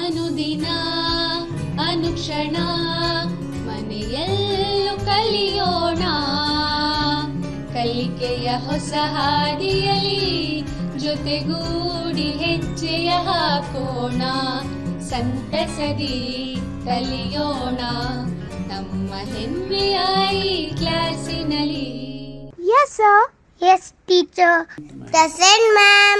ಅನುದಿನ ಅನುಕ್ಷಣ ಮನೆಯಲ್ಲೂ ಕಲಿಯೋಣ, ಕಲಿಕೆಯ ಹೊಸ ಹಾದಿಯಲಿ ಜೊತೆಗೂಡಿ ಹೆಜ್ಜೆಯ ಹಾಕೋಣ, ಸಂತಸದಿ ಕಲಿಯೋಣ ನಮ್ಮ ಹೆಮ್ಮೆಯ ಈ ಕ್ಲಾಸಿನಲ್ಲಿ. Yes, sir. Yes, teacher. Present, ma'am.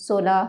16,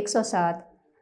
107।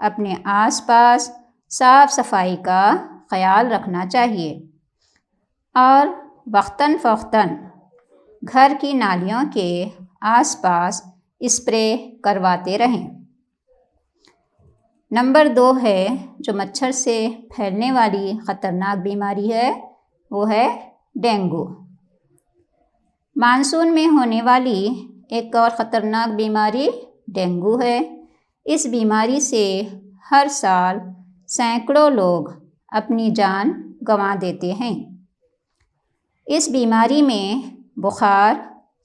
اپنے آس پاس صاف صفائی کا خیال رکھنا چاہیے اور وقتاً فوقتاً گھر کی نالیوں کے آس پاس اسپرے کرواتے رہیں۔ نمبر 2 ہے جو مچھر سے پھیلنے والی خطرناک بیماری ہے وہ ہے ڈینگو۔ مانسون میں ہونے والی ایک اور خطرناک بیماری ڈینگو ہے۔ اس بیماری سے ہر سال سینکڑوں لوگ اپنی جان گنوا دیتے ہیں۔ اس بیماری میں بخار،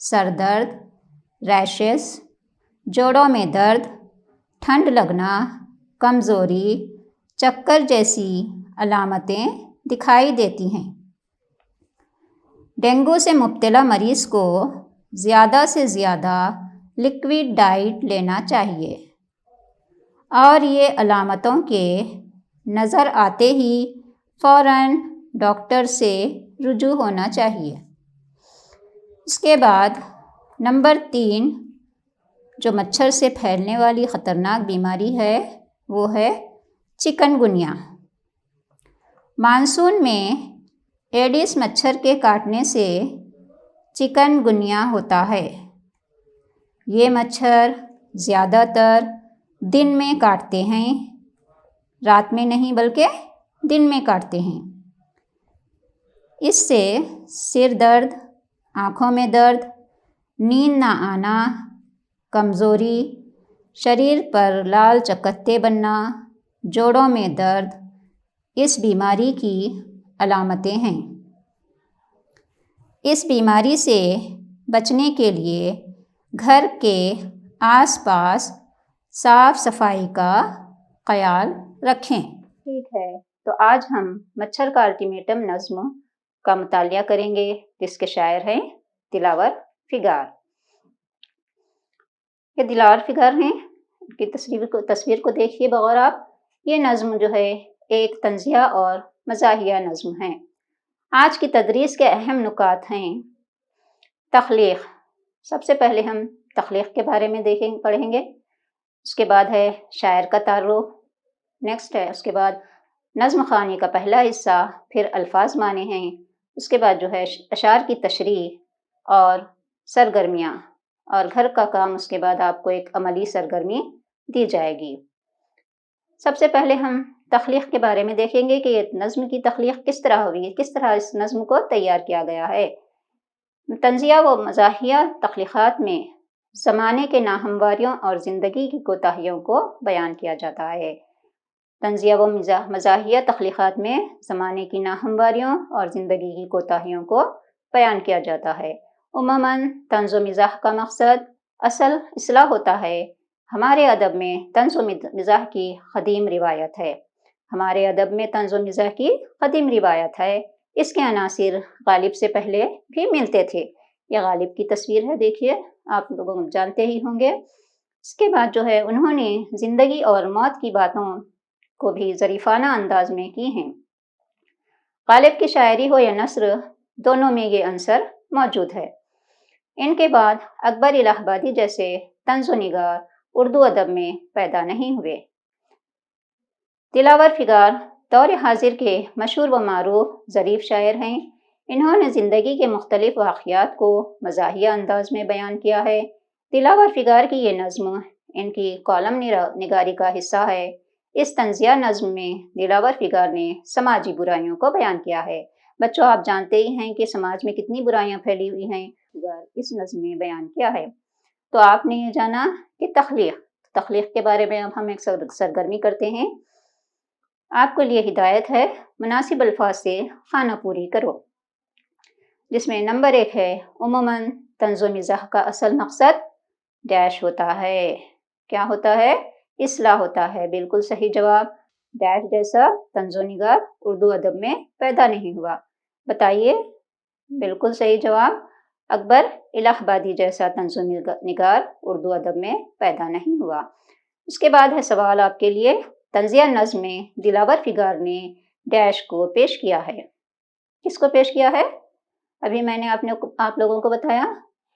سر درد، ریشز، جوڑوں میں درد، ٹھنڈ لگنا، کمزوری، چکر جیسی علامتیں دکھائی دیتی ہیں۔ ڈینگو سے مبتلا مریض کو زیادہ سے زیادہ لیکوڈ ڈائٹ لینا چاہیے اور یہ علامتوں کے نظر آتے ہی فوراً ڈاکٹر سے رجوع ہونا چاہیے۔ اس کے بعد نمبر 3 جو مچھر سے پھیلنے والی خطرناک بیماری ہے وہ ہے چکن گنیا۔ مانسون میں ایڈس مچھر کے کاٹنے سے چکن گنیا ہوتا ہے۔ یہ مچھر زیادہ تر دن میں کاٹتے ہیں، رات میں نہیں بلکہ دن میں کاٹتے ہیں۔ اس سے سر درد، آنکھوں میں درد، نیند نہ آنا، کمزوری، شریر پر لال چکتے بننا، جوڑوں میں درد اس بیماری کی علامتیں ہیں۔ اس بیماری سے بچنے کے لیے گھر کے آس پاس صاف صفائی کا خیال رکھیں۔ ٹھیک ہے، تو آج ہم مچھر کا الٹیمیٹم نظم کا مطالعہ کریں گے جس کے شاعر ہیں دلاور فگار۔ یہ دلاور فگار ہیں، ان کی تصویر کو دیکھیے بغور آپ۔ یہ نظم جو ہے ایک طنزیہ اور مزاحیہ نظم ہے۔ آج کی تدریس کے اہم نکات ہیں تخلیق۔ سب سے پہلے ہم تخلیق کے بارے میں پڑھیں گے۔ اس کے بعد ہے شاعر کا تعارف، نیکسٹ ہے اس کے بعد نظم خوانی کا پہلا حصہ، پھر الفاظ معنی ہیں، اس کے بعد جو ہے اشعار کی تشریح اور سرگرمیاں، اور گھر کا کام اس کے بعد آپ کو ایک عملی سرگرمی دی جائے گی۔ سب سے پہلے ہم تخلیق کے بارے میں دیکھیں گے کہ یہ نظم کی تخلیق کس طرح ہوئی، کس طرح اس نظم کو تیار کیا گیا ہے۔ طنزیہ و مزاحیہ تخلیقات میں زمانے کے ناہمواریوں اور زندگی کی کوتاہیوں کو بیان کیا جاتا ہے۔ طنزیہ و مزاحیہ تخلیقات میں زمانے کی ناہمواریوں اور زندگی کی کوتاہیوں کو بیان کیا جاتا ہے۔ عموماً طنز و مزاح کا مقصد اصل اصلاح ہوتا ہے۔ ہمارے ادب میں طنز و مزاح کی قدیم روایت ہے۔ ہمارے ادب میں طنز و مزاح کی قدیم روایت ہے۔ اس کے عناصر غالب سے پہلے بھی ملتے تھے۔ یہ غالب کی تصویر ہے، دیکھیے، آپ لوگ جانتے ہی ہوں گے۔ اس کے بعد جو ہے انہوں نے زندگی اور موت کی باتوں کو بھی ظریفانہ انداز میں کی ہیں۔ غالب کی شاعری ہو یا نثر، دونوں میں یہ عنصر موجود ہے۔ ان کے بعد اکبر الہ آبادی جیسے طنز و نگار اردو ادب میں پیدا نہیں ہوئے۔ دلاور فگار دور حاضر کے مشہور و معروف ظریف شاعر ہیں۔ انہوں نے زندگی کے مختلف واقعات کو مزاحیہ انداز میں بیان کیا ہے۔ دلاور فگار کی یہ نظم ان کی کالم نگاری کا حصہ ہے۔ اس طنزیہ نظم میں دلاور فگار نے سماجی برائیوں کو بیان کیا ہے۔ بچوں، آپ جانتے ہی ہیں کہ سماج میں کتنی برائیاں پھیلی ہوئی ہیں، اس نظم میں بیان کیا ہے۔ تو آپ نے یہ جانا کہ تخلیق کے بارے میں اب ہم ایک سرگرمی کرتے ہیں۔ آپ کے لیے ہدایت ہے مناسب الفاظ سے خانہ پوری کرو، جس میں نمبر 1 ہے عموماً طنز و مزاح کا اصل مقصد ڈیش ہوتا ہے۔ کیا ہوتا ہے؟ اصلاح ہوتا ہے۔ بالکل صحیح جواب۔ ڈیش جیسا طنز و نگار اردو ادب میں پیدا نہیں ہوا۔ بتائیے، بالکل صحیح جواب۔ اکبر الہ آبادی جیسا طنز و نگار اردو ادب میں پیدا نہیں ہوا۔ اس کے بعد ہے سوال آپ کے لیے، طنزیہ نظم میں دلاور فگار نے ڈیش کو پیش کیا ہے۔ کس کو پیش کیا ہے؟ ابھی میں نے آپ لوگوں کو بتایا۔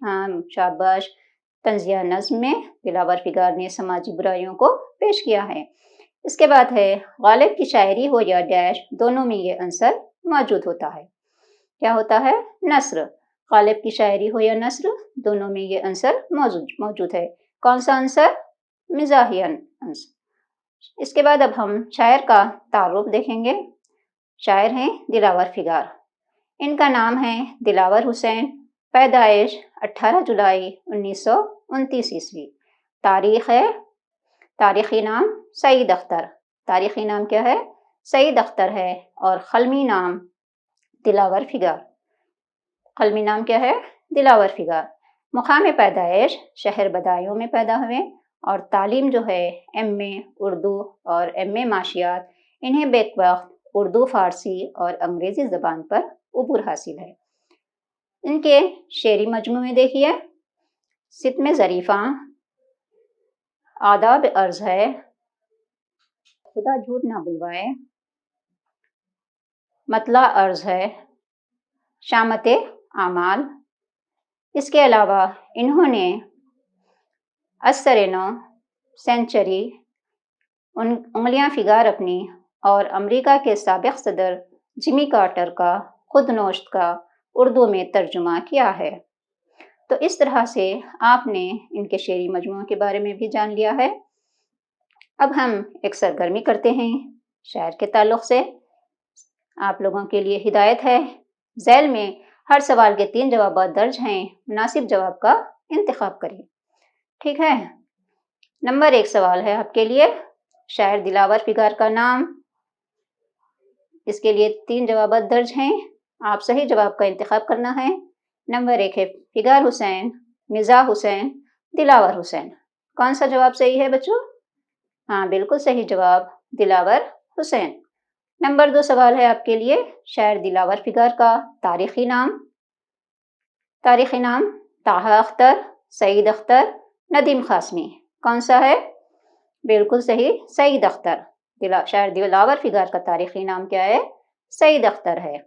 ہاں، شاباش۔ طنزیہ نظم میں دلاور فگار نے سماجی برائیوں کو پیش کیا ہے۔ اس کے بعد ہے غالب کی شاعری ہو یا ڈیش، دونوں میں یہ عنصر موجود ہوتا ہے۔ کیا ہوتا ہے؟ نثر۔ غالب کی شاعری ہو یا نثر، دونوں میں یہ عنصر موجود ہے۔ کون سا عنصر؟ مزاحیہ عنصر۔ اس کے بعد اب ہم شاعر کا تعارف دیکھیں گے۔ شاعر ہیں دلاور فگار۔ ان کا نام ہے دلاور حسین، پیدائش 18 جولائی 1929 عیسوی۔ تاریخ ہے، تاریخی نام سعید اختر۔ تاریخی نام کیا ہے؟ سعید اختر ہے، اور قلمی نام دلاور فگار۔ قلمی نام کیا ہے؟ دلاور فگار۔ مقام پیدائش شہر بدایوں میں پیدا ہوئے، اور تعلیم جو ہے ایم اے اردو اور ایم اے معاشیات، انہیں بیک وقت اردو، فارسی اور انگریزی زبان پر عبور حاصل ہے۔ ان کے شعری مجموعے دیکھیے: ستم ظریفاں، آداب عرض ہے، خدا جھوٹ نہ بلوائے، مطلع عرض ہے، شامت اعمال۔ اس کے علاوہ انہوں نے اثر نو، سینچری، انگلیاں فگار اپنی، اور امریکہ کے سابق صدر جمی کارٹر کا خود نوشت کا اردو میں ترجمہ کیا ہے۔ تو اس طرح سے آپ نے ان کے شعری مجموعوں کے بارے میں بھی جان لیا ہے۔ اب ہم ایک سرگرمی کرتے ہیں شاعر کے تعلق سے۔ آپ لوگوں کے لیے ہدایت ہے، ذیل میں ہر سوال کے 3 جوابات درج ہیں، مناسب جواب کا انتخاب کریں۔ ٹھیک ہے؟ نمبر 1 سوال ہے آپ کے لیے، شاعر دلاور فگار کا نام۔ اس کے لیے 3 جوابات درج ہیں، آپ صحیح جواب کا انتخاب کرنا ہے۔ نمبر 1 ہے فگار حسین، مزاح حسین، دلاور حسین۔ کون سا جواب صحیح ہے بچوں؟ ہاں، بالکل صحیح جواب دلاور حسین۔ نمبر 2 سوال ہے آپ کے لیے، شاعر دلاور فگار کا تاریخی نام۔ تاریخی نام طاہا اختر، سعید اختر، ندیم قاسمی۔ کون سا ہے؟ بالکل صحیح، سعید اختر۔ شاعر دلاور فگار کا تاریخی نام کیا ہے؟ سعید اختر ہے۔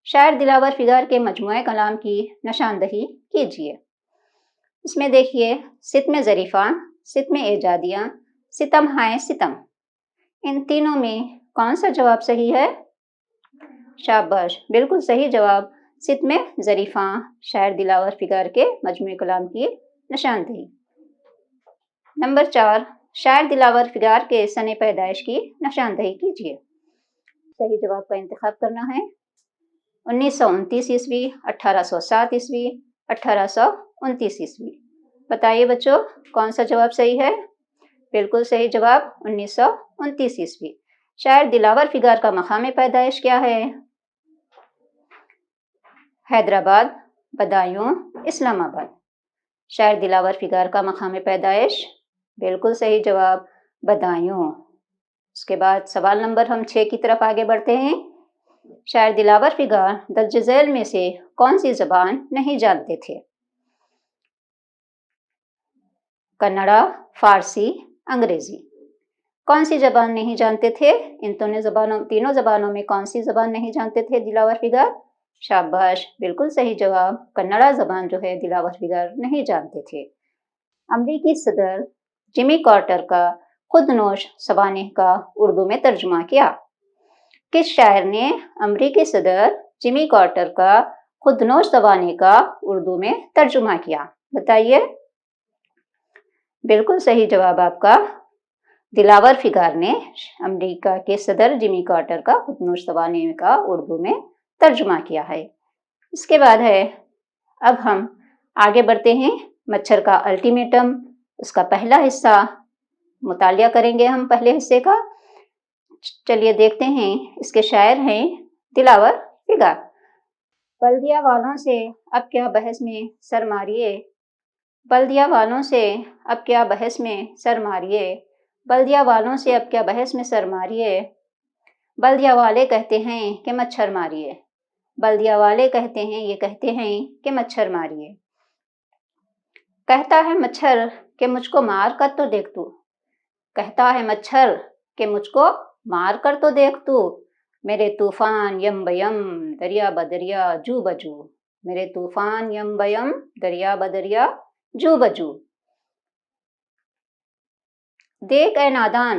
شاعر دلاور فگار کے مجموعہ کلام کی نشاندہی کیجیے۔ اس میں دیکھیے، ستم ظریفاں، ستم ایجادیاں، ستم ہائے ستم۔ ان تینوں میں کون سا جواب صحیح ہے؟ شاباش، بالکل صحیح جواب ستم ظریفاں، شاعر دلاور فگار کے مجموعہ کلام کی نشاندہی۔ نمبر 4، شاعر دلاور فگار کے سن پیدائش کی نشاندہی کیجیے۔ صحیح جواب کا انتخاب کرنا ہے۔ 1929 عیسوی، 1807 عیسوی، 1829 عیسوی۔ بتائیے بچوں، کون سا جواب صحیح ہے؟ بالکل صحیح جواب 1929 عیسوی۔ شاعر دلاور فگار کا مقام پیدائش کیا ہے؟ حیدرآباد، بدایوں، اسلام آباد۔ شاعر دلاور فگار کا مقام پیدائش، بالکل صحیح جواب بدایوں۔ اس کے بعد سوال نمبر ہم 6 کی طرف آگے بڑھتے ہیں۔ شاعر دلاور فگار درج ذیل میں سے کون سی زبان نہیں جانتے تھے؟ کنڑا، فارسی، انگریزی۔ کون سی زبان نہیں جانتے تھے؟ ان تینوں زبانوں میں کون سی زبان نہیں جانتے تھے دلاور فگار؟ شاباش، بالکل صحیح جواب کنڑا زبان جو ہے دلاور فگار نہیں جانتے تھے۔ امریکی صدر جمی کارٹر کا خود نوش سوانح کا اردو میں ترجمہ کیا؟ کس شاعر نے امریکی صدر جمی کارٹر کا خود نوش سوانح کا اردو میں ترجمہ کیا؟ بتائیے۔ بالکل صحیح جواب آپ کا دلاور فگار نے امریکہ کے صدر جمی کارٹر کا خود نوش سوانح کا اردو میں ترجمہ کیا ہے۔ اس کے بعد ہے، اب ہم آگے بڑھتے ہیں، مچھر کا الٹیمیٹم، اس کا پہلا حصہ مطالعہ کریں گے ہم پہلے حصے کا۔ چلیے دیکھتے ہیں، اس کے شاعر ہیں دلاور فگار۔ بلدیہ والوں سے اب کیا بحث میں سر ماریے، بلدیہ والوں سے اب کیا بحث میں سر ماریے، بلدیہ والوں سے اب کیا بحث میں سر ماریے، بلدیہ والے کہتے ہیں کہ مچھر ماریے، بلدیہ والے کہتے ہیں، یہ کہتے ہیں کہ مچھر ماریے۔ کہتا ہے مچھر کہ مجھ کو مار کر تو دیکھ تو، کہتا ہے مچھر کہ مجھ کو مار کر تو دیکھ تو، میرے طوفان یم بیم دریا بدریا جو بجو، میرے طوفان یم بیم دریا بدریا جو بجو۔ دیکھ اے نادان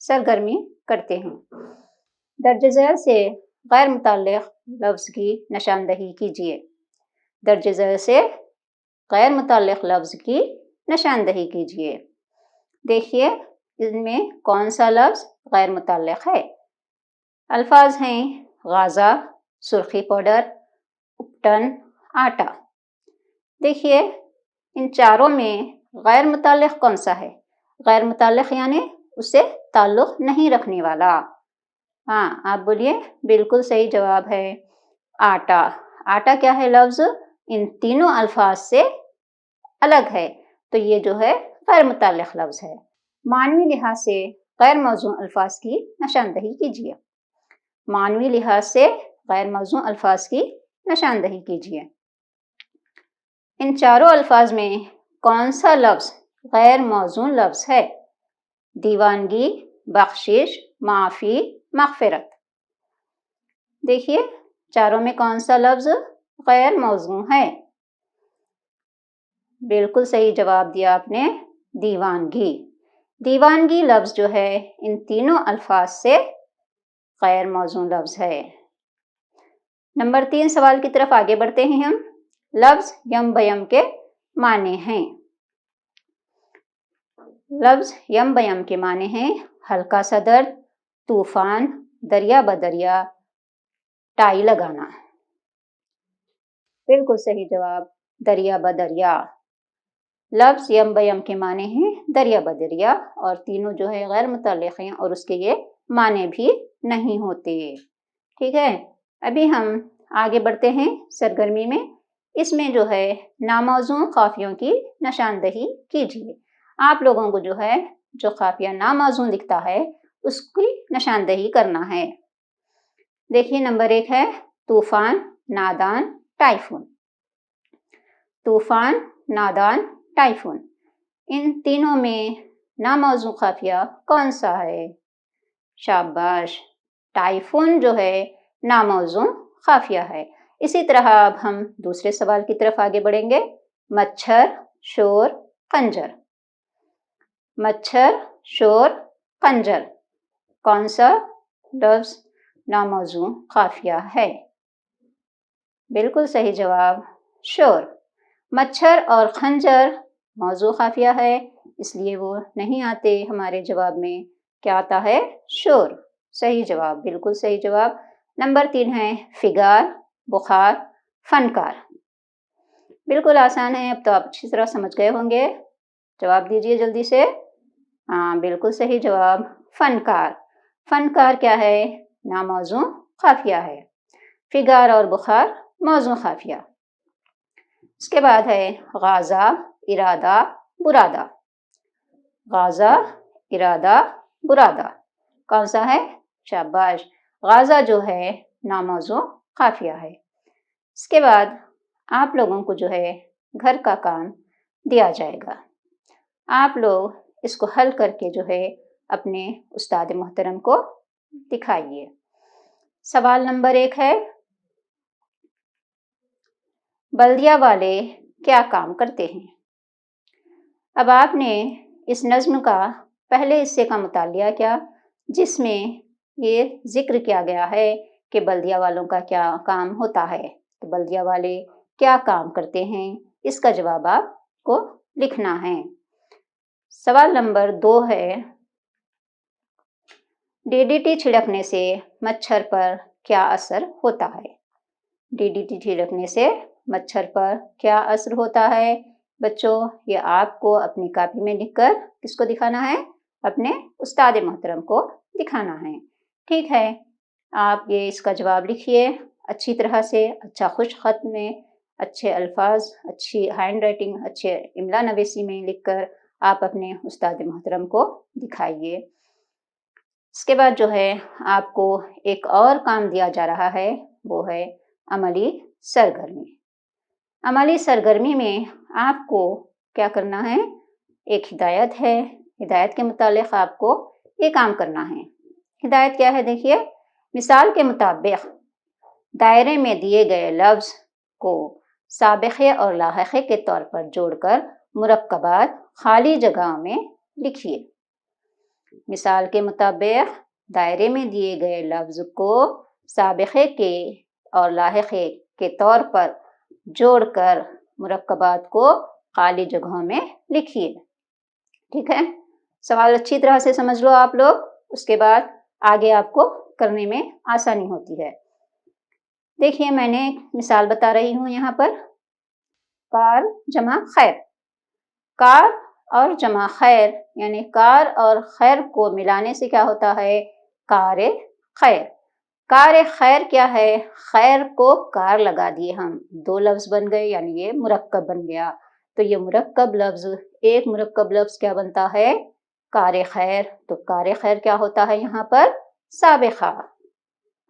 سرگرمی کرتے ہیں۔ درج ذیل سے غیر متعلق لفظ کی نشاندہی کیجیے۔ درج ذیل سے غیر متعلق لفظ کی نشاندہی کیجیے۔ دیکھیے ان میں کون سا لفظ غیر متعلق ہے۔ الفاظ ہیں غازہ، سرخی پاؤڈر، اپٹن، آٹا۔ دیکھیے ان چاروں میں غیر متعلق کون سا ہے؟ غیر متعلق یعنی اس سے تعلق نہیں رکھنے والا۔ ہاں آپ بولیے، بالکل صحیح جواب ہے آٹا۔ آٹا کیا ہے لفظ؟ ان تینوں الفاظ سے الگ ہے، تو یہ جو ہے غیر متعلق لفظ ہے۔ معنوی لحاظ سے غیر موزوں الفاظ کی نشاندہی کیجیے۔ معنوی لحاظ سے غیر موزوں الفاظ کی نشاندہی کیجیے۔ ان چاروں الفاظ میں کون سا لفظ غیر موزوں لفظ ہے؟ دیوانگی، بخشش، معافی، مغفرت۔ دیکھیے چاروں میں کون سا لفظ غیر موزوں ہے؟ بالکل صحیح جواب دیا آپ نے، دیوانگی۔ دیوانگی لفظ جو ہے ان تینوں الفاظ سے غیر موزوں لفظ ہے۔ نمبر 3 سوال کی طرف آگے بڑھتے ہیں ہم۔ لفظ یم بیم کے معنی ہیں۔ لفظ یم بیم کے معنی ہیں ہلکا سا درد، طوفان، دریا بدریا، ٹائی لگانا۔ بالکل صحیح جواب، دریا بدریا۔ لفظ یم بیم کے معنی ہیں دریا بدریا، اور تینوں جو ہے غیر متعلق ہیں اور اس کے یہ معنی بھی نہیں ہوتے۔ ٹھیک ہے، ابھی ہم آگے بڑھتے ہیں سرگرمی میں۔ اس میں جو ہے ناموزوں قافیوں کی نشاندہی کیجیے۔ آپ لوگوں کو جو ہے جو قافیہ ناموزوں لکھتا ہے اس کی نشاندہی کرنا ہے۔ دیکھیے نمبر 1 ہے طوفان، نادان، ٹائفون۔ طوفان، نادان، ٹائفون، ان تینوں میں ناموزوں قافیہ کون سا ہے؟ شاباش، ٹائفون جو ہے ناموزوں قافیہ ہے۔ اسی طرح اب ہم دوسرے سوال کی طرف آگے بڑھیں گے۔ مچھر، شور، خنجر۔ مچھر، شور، خنجر، کون سا لفظ ناموزوں قافیہ ہے؟ بالکل صحیح جواب، شور۔ مچھر اور خنجر موزوں قافیہ ہے، اس لیے وہ نہیں آتے ہمارے جواب میں۔ کیا آتا ہے؟ شور۔ صحیح جواب، بالکل صحیح جواب۔ نمبر 3 ہے فگار، بخار، فنکار۔ بالکل آسان ہے، اب تو آپ اچھی طرح سمجھ گئے ہوں گے۔ جواب دیجئے جلدی سے۔ ہاں بالکل صحیح جواب، فنکار۔ فنکار کیا ہے؟ ناموزوں قافیہ ہے۔ فگار اور بخار موزوں قافیہ۔ اس کے بعد ہے غازہ، ارادہ، برادہ۔ غازہ، ارادہ، برادہ، کون سا ہے؟ شاباش، غازہ جو ہے ناموزوں قافیہ ہے۔ اس کے بعد آپ لوگوں کو جو ہے گھر کا کام دیا جائے گا۔ آپ لوگ اس کو حل کر کے جو ہے اپنے استاد محترم کو دکھائیے۔ سوال نمبر 1 ہے بلدیہ والے کیا کام کرتے ہیں؟ اب آپ نے اس نظم کا پہلے حصے کا مطالعہ کیا جس میں یہ ذکر کیا گیا ہے کہ بلدیہ والوں کا کیا کام ہوتا ہے، تو بلدیہ والے کیا کام کرتے ہیں، اس کا جواب آپ کو لکھنا ہے۔ سوال نمبر 2 ہے DDT چھڑکنے سے مچھر پر کیا اثر ہوتا ہے؟ DDT چھڑکنے سے مچھر پر کیا اثر ہوتا ہے؟ بچوں یہ آپ کو اپنی کاپی میں لکھ کر کس کو دکھانا ہے؟ اپنے استاد محترم کو دکھانا ہے۔ ٹھیک ہے، آپ یہ اس کا جواب لکھیے اچھی طرح سے، اچھا خوش خط میں، اچھے الفاظ، اچھی ہینڈ رائٹنگ، اچھے املا نویسی میں لکھ کر آپ اپنے استاد محترم کو دکھائیے۔ اس کے بعد جو ہے آپ کو ایک اور کام دیا جا رہا ہے، وہ ہے عملی سرگرمی۔ عملی سرگرمی میں آپ کو کیا کرنا ہے؟ ایک ہدایت ہے، ہدایت کے متعلق آپ کو یہ کام کرنا ہے۔ ہدایت کیا ہے؟ دیکھیے، مثال کے مطابق دائرے میں دیے گئے لفظ کو سابقے اور لاحقے کے طور پر جوڑ کر مرکبات خالی جگہوں میں لکھیے۔ مثال کے مطابق دائرے میں دیے گئے لفظ کو سابقے کے اور لاحقے کے طور پر جوڑ کر مرکبات کو خالی جگہوں میں لکھیے۔ ٹھیک ہے، سوال اچھی طرح سے سمجھ لو آپ لوگ، اس کے بعد آگے آپ کو کرنے میں آسانی ہوتی ہے۔ دیکھیے میں نے ایک مثال بتا رہی ہوں یہاں پر، کار جمع خیر۔ کار اور جمع خیر یعنی کار اور خیر کو ملانے سے کیا ہوتا ہے؟ کار خیر۔ کار خیر کیا ہے؟ خیر کو کار لگا دیے ہم، دو لفظ بن گئے، یعنی یہ مرکب بن گیا۔ تو یہ مرکب لفظ، ایک مرکب لفظ کیا بنتا ہے؟ کار خیر۔ تو کار خیر کیا ہوتا ہے یہاں پر؟ سابقہ۔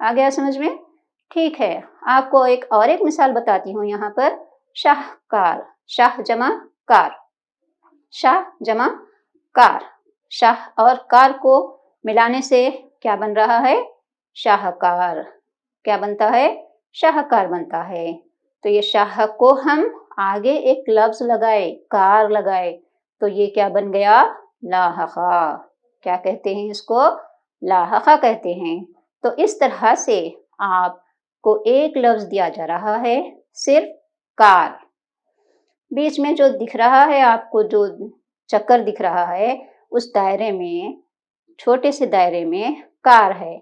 آ گیا سمجھ میں؟ ٹھیک ہے، آپ کو ایک مثال بتاتی ہوں یہاں پر، شاہکار۔ شاہ جمع کار، شاہ جمع کار۔ شاہ اور کار کو ملانے سے کیا بن رہا ہے؟ شاہکار۔ کیا بنتا ہے؟ شاہکار بنتا ہے۔ تو یہ شاہ کو ہم آگے ایک لفظ لگائے، کار لگائے، تو یہ کیا بن گیا؟ لاحقہ۔ کیا کہتے ہیں اس کو؟ لاحقہ کہتے ہیں۔ تو اس طرح سے آپ کو ایک لفظ دیا جا رہا ہے، صرف کار، بیچ میں جو دکھ رہا ہے آپ کو، جو چکر دکھ رہا ہے، اس دائرے میں، چھوٹے سے دائرے میں کار ہے۔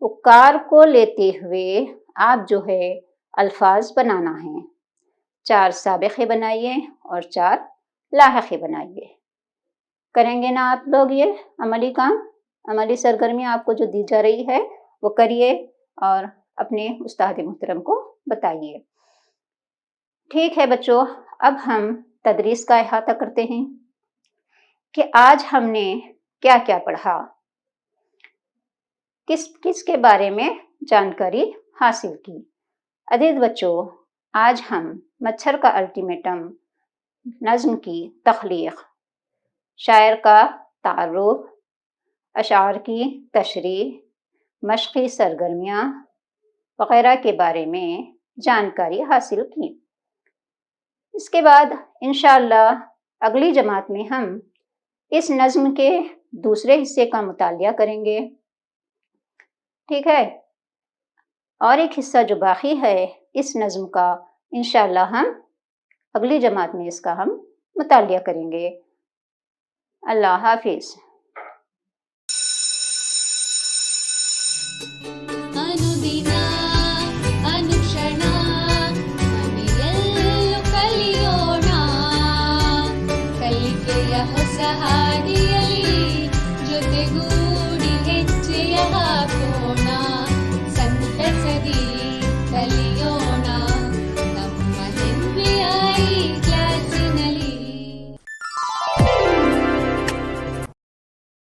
وہ کار کو لیتے ہوئے آپ جو ہے الفاظ بنانا ہے، 4 سابقے بنائیے اور 4 لاحقے بنائیے۔ کریں گے نا آپ لوگ یہ عملی کام؟ عملی سرگرمی آپ کو جو دی جا رہی ہے وہ کریے اور اپنے استاد محترم کو بتائیے۔ ٹھیک ہے بچوں، اب ہم تدریس کا احاطہ کرتے ہیں کہ آج ہم نے کیا کیا پڑھا، کس کے بارے میں جانکاری حاصل کی۔ عزیز بچوں، آج ہم مچھر کا الٹیمیٹم نظم کی تخلیق، شاعر کا تعارف، اشعار کی تشریح، مشقی سرگرمیاں وغیرہ کے بارے میں جانکاری حاصل کی۔ اس کے بعد انشاءاللہ اگلی جماعت میں ہم اس نظم کے دوسرے حصے کا مطالعہ کریں گے۔ ٹھیک ہے، اور ایک حصہ جو باقی ہے اس نظم کا، انشاءاللہ ہم اگلی جماعت میں اس کا ہم مطالعہ کریں گے۔ اللہ حافظ۔